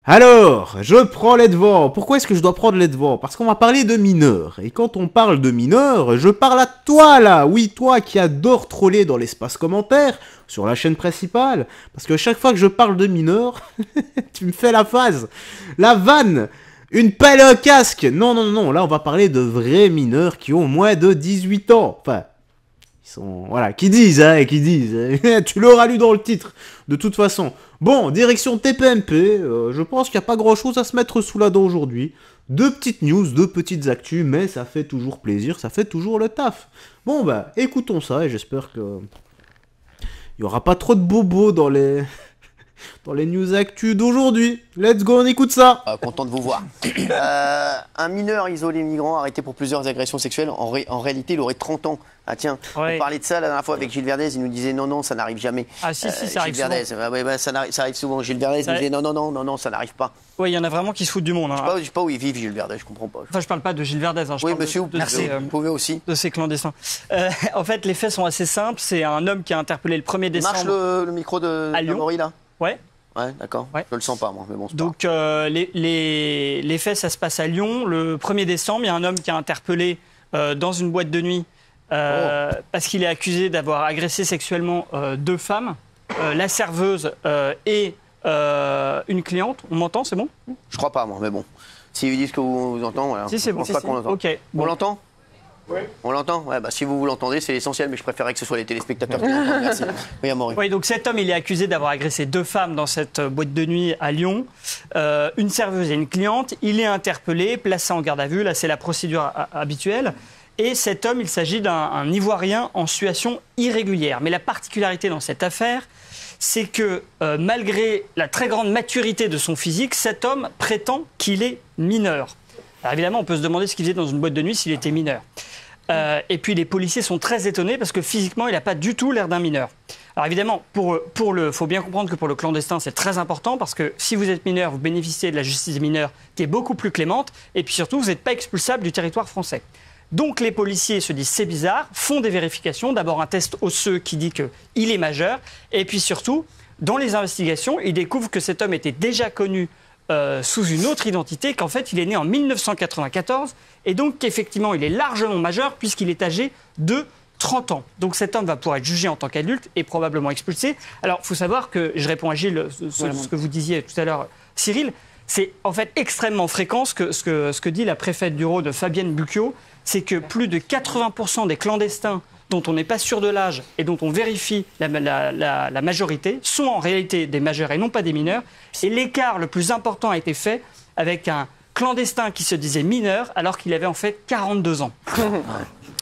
Alors, je prends les devants. Pourquoi est-ce que je dois prendre les devants? Parce qu'on va parler de mineurs. Et quand on parle de mineurs, je parle à toi là. Oui, toi qui adore troller dans l'espace commentaire, sur la chaîne principale. Parce que chaque fois que je parle de mineurs, tu me fais la phase. La vanne. Une pelle et un casque. Non, non, non. Là, on va parler de vrais mineurs qui ont moins de 18 ans. Enfin, ils sont... Voilà, qui disent, hein, qui disent. Tu l'auras lu dans le titre, de toute façon. Bon, direction TPMP, je pense qu'il n'y a pas grand-chose à se mettre sous la dent aujourd'hui. Deux petites news, deux petites actus, mais ça fait toujours plaisir, ça fait toujours le taf. Bon, bah, écoutons ça, et j'espère que... Il n'y aura pas trop de bobos dans les... dans les news actus d'aujourd'hui. Let's go, on écoute ça. Content de vous voir. Un mineur isolé migrant arrêté pour plusieurs agressions sexuelles. En réalité, il aurait 30 ans. Ah tiens, Ouais. on parlait de ça la dernière fois avec Gilles Verdez. Il nous disait non, non, ça n'arrive jamais. Ah si, si, ça arrive Gilles Verdez, souvent. ouais, ça arrive souvent. Gilles Verdez nous disait non, non, non, non, non, ça n'arrive pas. Oui, il y en a vraiment qui se foutent du monde. Hein. Je sais pas où ils vivent, Gilles Verdez, je comprends pas. Enfin, je parle pas de Gilles Verdez, hein, je Oui, parle monsieur, vous pouvez aussi. de ces clandestins. En fait, les faits sont assez simples. C'est un homme qui a interpellé le 1er Il marche décembre. le micro de À Lyon. Amaury, là. Ouais. Ouais, d'accord. Ouais. Je le sens pas, moi, mais bon, c'est pas Donc, les faits, ça se passe à Lyon. Le 1er décembre, il y a un homme qui a interpellé dans une boîte de nuit parce qu'il est accusé d'avoir agressé sexuellement deux femmes, la serveuse et une cliente. On m'entend, c'est bon? Je crois pas, moi, mais bon. S'ils lui disent que vous entendez, voilà. Si, c'est bon. Je pense pas qu'on l'entend. Ok. On Bon. l'entend? Oui. On l'entend? Ouais, bah si vous l'entendez, c'est l'essentiel, mais je préférais que ce soit les téléspectateurs qui l'entendent. Merci. Oui, Amaury. Oui, donc cet homme, il est accusé d'avoir agressé deux femmes dans cette boîte de nuit à Lyon, une serveuse et une cliente. Il est interpellé, placé en garde à vue. Là, c'est la procédure habituelle. Et cet homme, il s'agit d'un Ivoirien en situation irrégulière. Mais la particularité dans cette affaire, c'est que malgré la très grande maturité de son physique, cet homme prétend qu'il est mineur. Alors évidemment, on peut se demander ce qu'il faisait dans une boîte de nuit s'il était mineur. Et puis les policiers sont très étonnés parce que physiquement, il n'a pas du tout l'air d'un mineur. Alors évidemment, faut bien comprendre que pour le clandestin, c'est très important parce que si vous êtes mineur, vous bénéficiez de la justice des mineurs qui est beaucoup plus clémente et puis surtout, vous n'êtes pas expulsable du territoire français. Donc les policiers se disent c'est bizarre, font des vérifications, d'abord un test osseux qui dit qu'il est majeur et puis surtout, dans les investigations, ils découvrent que cet homme était déjà connu sous une autre identité, qu'en fait il est né en 1994 et donc qu'effectivement il est largement majeur puisqu'il est âgé de 30 ans. Donc cet homme va pouvoir être jugé en tant qu'adulte et probablement expulsé. Alors il faut savoir que, je réponds à Gilles, ce que vous disiez tout à l'heure, Cyril, c'est en fait extrêmement fréquent ce que dit la préfète du Rhône, Fabienne Bucchio, c'est que plus de 80% des clandestins dont on n'est pas sûr de l'âge et dont on vérifie la majorité sont en réalité des majeurs et non pas des mineurs. Et l'écart le plus important a été fait avec un clandestin qui se disait mineur alors qu'il avait en fait 42 ans.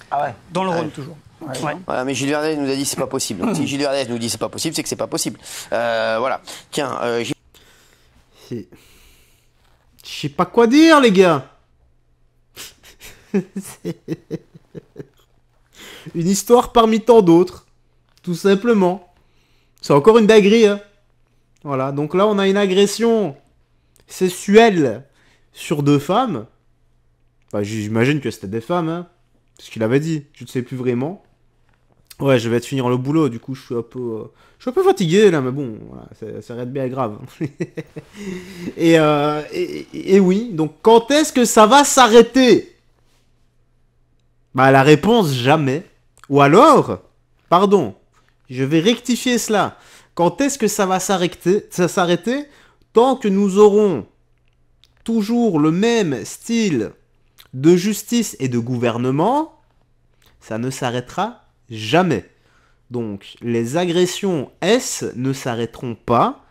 Ah ouais. Dans le Rhône toujours. Ouais. Voilà, mais Gilles Verdez nous a dit c'est pas possible. Donc, si Gilles Verdez nous dit c'est pas possible, c'est que c'est pas possible. Voilà. Tiens, Je sais pas quoi dire, les gars. Une histoire parmi tant d'autres. Tout simplement. C'est encore une dinguerie, hein. Voilà, donc là on a une agression sexuelle sur deux femmes. Enfin, j'imagine que c'était des femmes, hein. C'est ce qu'il avait dit, je ne sais plus vraiment. Ouais, je vais te finir le boulot, du coup je suis un peu fatigué là, mais bon, voilà, ça arrête bien grave. et oui, donc quand est-ce que ça va s'arrêter? Bah la réponse, jamais. Ou alors, pardon, je vais rectifier cela. Quand est-ce que ça va s'arrêter? Tant que nous aurons toujours le même style de justice et de gouvernement, ça ne s'arrêtera jamais. Donc, les agressions S ne s'arrêteront pas,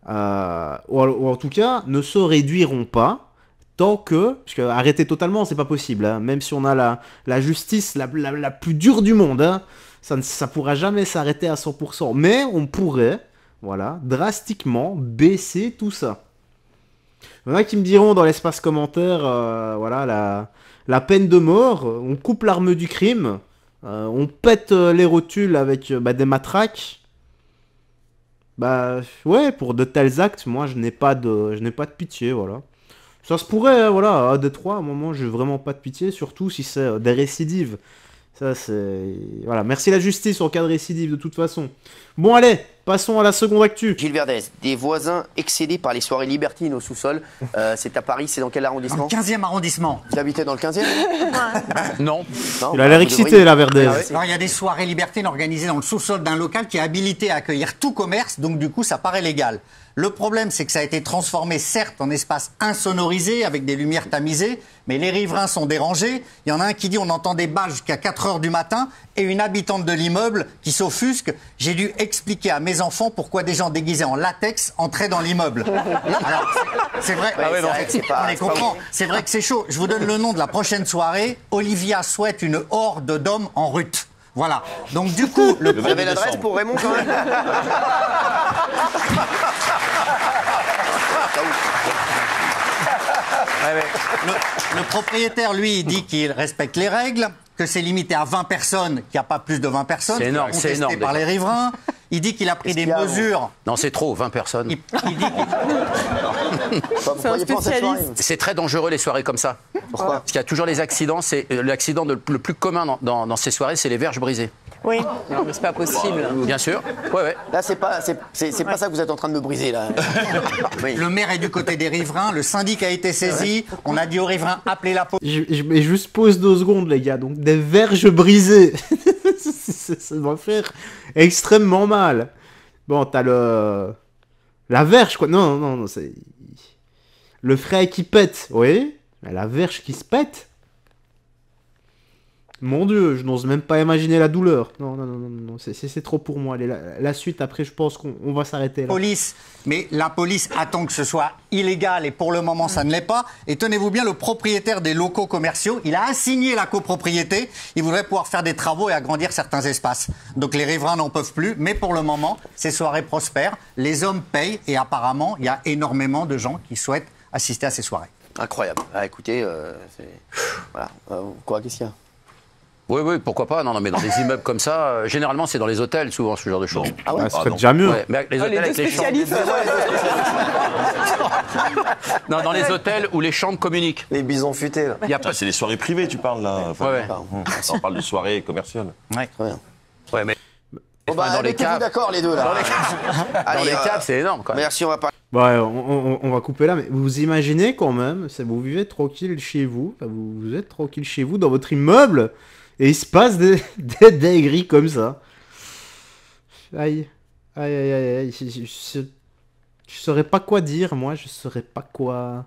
ou en tout cas, ne se réduiront pas, tant que... Parce que arrêter totalement, c'est pas possible, hein, même si on a la justice la plus dure du monde, hein, ça pourra jamais s'arrêter à 100%, mais on pourrait, voilà, drastiquement baisser tout ça. Il y en a qui me diront dans l'espace commentaire, voilà, la peine de mort, on coupe l'arme du crime, on pète les rotules avec des matraques. Bah ouais, pour de tels actes, moi je n'ai pas de pitié, voilà. Ça se pourrait, hein, voilà, à Détroit, à un moment, j'ai vraiment pas de pitié, surtout si c'est des récidives. Ça, c'est... Voilà, merci la justice en cas de récidive, de toute façon. Bon, allez, Passons à la seconde actu. Gilles Verdez, des voisins excédés par les soirées libertines au sous-sol. C'est à Paris, c'est dans quel Dans arrondissement? le 15e arrondissement. Vous habitez dans le 15e? Non. Non, Il a l'air vous excité, devriez. la Verdez. Ah ouais. Alors, il y a des soirées libertines organisées dans le sous-sol d'un local qui est habilité à accueillir tout commerce, donc du coup, ça paraît légal. Le problème, c'est que ça a été transformé, certes, en espace insonorisé, avec des lumières tamisées, mais les riverains sont dérangés. Il y en a un qui dit on entend des balles jusqu'à 4 heures du matin, et une habitante de l'immeuble qui s'offusque. J'ai dû expliquer à mes enfants pourquoi des gens déguisés en latex entraient dans l'immeuble. Alors, c'est vrai, Ouais, c'est vrai que c'est pas- on les c'est pas comprend. bon. C'est vrai que c'est chaud. Je vous donne le nom de la prochaine soirée. Olivia souhaite une horde d'hommes en rut. Voilà. Donc du coup, Vous avez l'adresse pour Raymond quand même? le propriétaire, lui, il dit qu'il respecte les règles, que c'est limité à 20 personnes, qu'il n'y a pas plus de 20 personnes. C'est énorme, contesté c'est énorme, par les riverains. Il dit qu'il a pris des qu'il y a, mesures. Non, c'est trop, 20 personnes. Il dit Vous croyez pas en cette soirée? C'est très dangereux les soirées comme ça. Pourquoi? Parce qu'il y a toujours les accidents. C'est l'accident le plus commun dans ces soirées, c'est les verges brisées. Oui, non, mais c'est pas possible. Bien sûr. Ouais, ouais. Là, c'est pas ça que vous êtes en train de me briser là. Oui. le maire est du côté des riverains, le syndic a été saisi, on a dit aux riverains appelez la police. Je mets juste pause 2 secondes, les gars. Donc, des verges brisées. Ça doit faire extrêmement mal. Bon, t'as la verge, quoi. Non, c'est... Le frais qui pète, oui. Mais la verge qui se pète. Mon Dieu, je n'ose même pas imaginer la douleur. Non, c'est trop pour moi. Allez, la suite, après, je pense qu'on va s'arrêter là. Police, mais la police attend que ce soit illégal et pour le moment ça ne l'est pas. Et tenez-vous bien, le propriétaire des locaux commerciaux, il a assigné la copropriété, il voudrait pouvoir faire des travaux et agrandir certains espaces. Donc les riverains n'en peuvent plus, mais pour le moment, ces soirées prospèrent, les hommes payent et apparemment il y a énormément de gens qui souhaitent assister à ces soirées. Incroyable. Ah, écoutez, voilà. Quoi, qu'est-ce qu'il y a? Oui, pourquoi pas. Non, mais dans des immeubles comme ça, généralement, c'est dans les hôtels, souvent, ce genre de choses. Ah ouais. Ah, ce serait déjà mieux. Ouais, mais avec les Ah, hôtels les deux avec les chambres. spécialistes. Non, dans les hôtels où les chambres communiquent. Les bisons futés, là. Il y a pas. C'est les soirées privées, tu parles là. Enfin, Ouais. on parle de soirées commerciales. Très bien. Ouais, mais Bon, bah, dans les mettez-vous caves. d'accord les deux là. Dans les caves, c'est énorme, quand même. Merci, on va parler. Ouais, on va couper là, mais vous imaginez quand même, vous vivez tranquille chez vous, enfin, vous êtes tranquille chez vous, dans votre immeuble, et il se passe des dingueries comme ça. Aïe, je saurais pas quoi dire, moi, je saurais pas quoi...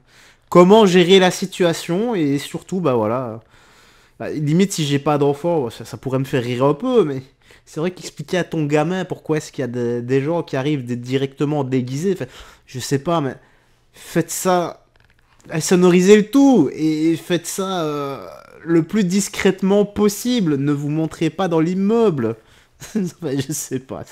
Comment gérer la situation, et surtout, bah voilà... limite, si j'ai pas d'enfant, ça pourrait me faire rire un peu, mais... C'est vrai qu'expliquer à ton gamin pourquoi est-ce qu'il y a des gens qui arrivent directement déguisés, enfin, je sais pas, mais faites ça, sonorisez le tout, et faites ça le plus discrètement possible, ne vous montrez pas dans l'immeuble. Enfin, je sais pas.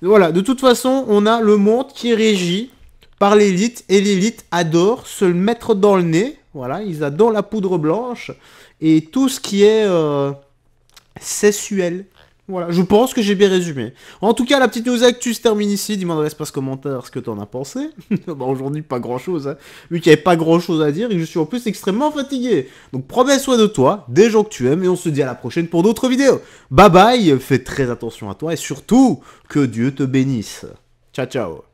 Voilà, de toute façon, on a le monde qui est régi par l'élite, et l'élite adore se le mettre dans le nez, voilà, ils adorent la poudre blanche, et tout ce qui est... sexuel. Voilà, je pense que j'ai bien résumé. En tout cas, la petite news actu se termine ici. Dis-moi dans l'espace commentaire ce que t'en as pensé. Bon, aujourd'hui, pas grand-chose, hein, vu qu'il n'y avait pas grand-chose à dire et que je suis en plus extrêmement fatigué. Donc, prends soin de toi, des gens que tu aimes, et on se dit à la prochaine pour d'autres vidéos. Bye bye, fais très attention à toi et surtout, que Dieu te bénisse. Ciao, ciao.